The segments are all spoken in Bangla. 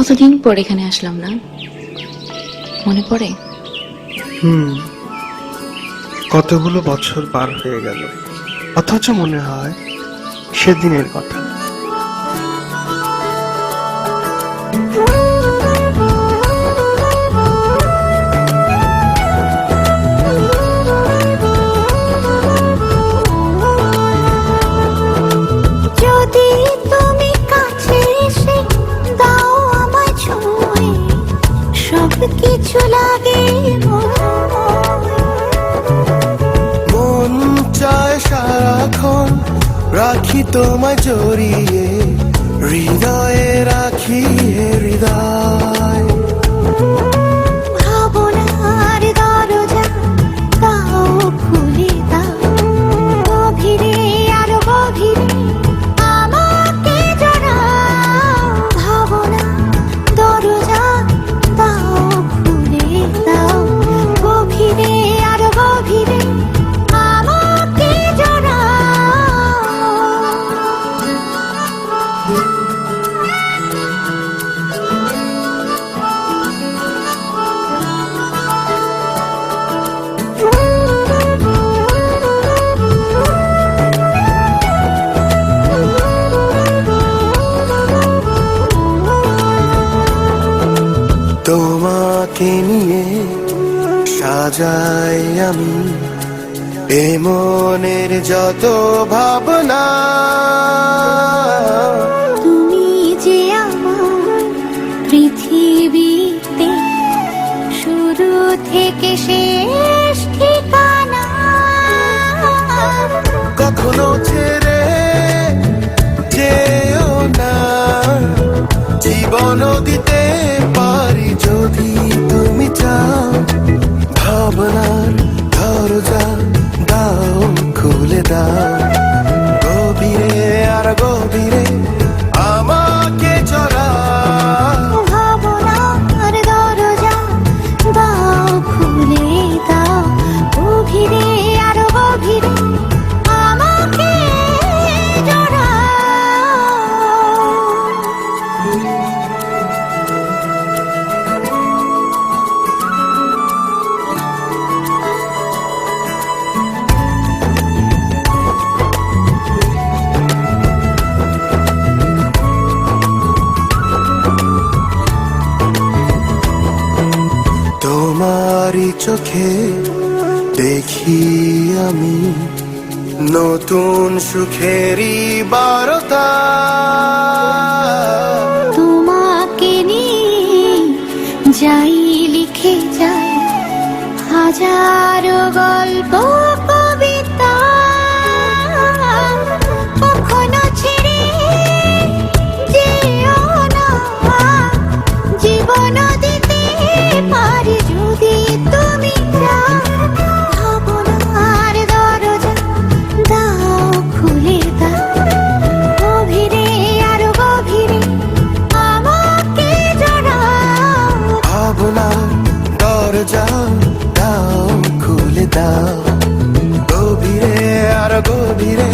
কতদিন পর এখানে আসলাম না, মনে পড়ে? কতগুলো বছর পার হয়ে গেল, অথচ মনে হয় সেদিনের কথা। যদি তুমি কাছে এসে দাও আমায় ছুঁয়ে, সব কিছু লাগে মন চায় সারাক্ষণ রাখি তোমায় জড়িয়ে, হৃদয়ে রাখি হৃদয়। ভাবনার দরজা দাও খুলে দাও, গভীরে আরো গভীরে আমাকে জড়াও। ভাবনার দরজা দাও খুলে দাও, গভীরে আরো গভীরে আমাকে জড়াও। তোমাকে নিয়ে সাজাই আমি এ মনের যত ভাবনা। তুমি যে আমার পৃথিবীতে শুরু থেকে শেষ ঠিকানা। কখনো ছেড়ে যেও না, জীবন দিতে পারি যদি তুমি চাও। ভাবনার দরজা দাও খুলে দাও, গভীরে আর গভীরে আমাকে জড়াও। ভাবনার দরজা দাও খুলে দাও, গভীরে আরো গভীরে আমাকে জড়াও। তোমারই চোখে দেখি আমি নতুন সুখেরই বারতা। তোমাকে নিয়ে যাই লিখে যাই হাজারো গল্প কবিতা। কখনো ছেড়ে যেও না, জীবন দিতে পারি যদি তুমি চাও। ভাবনার দরজা দাও খুলে দাও, গভীরে আরো গভীরে আমাকে জড়াও। ভাবনার দরজা দাও খুলে দাও, গভীরে আর গভীরে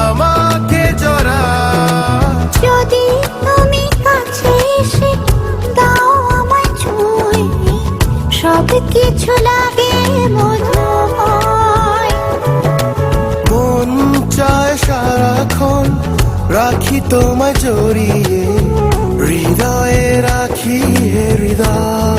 আমাকে জড়াও। যদি তুমি কাছে এসে দাও আমায় ছুঁয়ে, সব কিছু লাগে মধুময়। মন চায় সারাক্ষণ রাখি তোমায় জড়িয়ে, হৃদয়ে রাখি হৃদয়।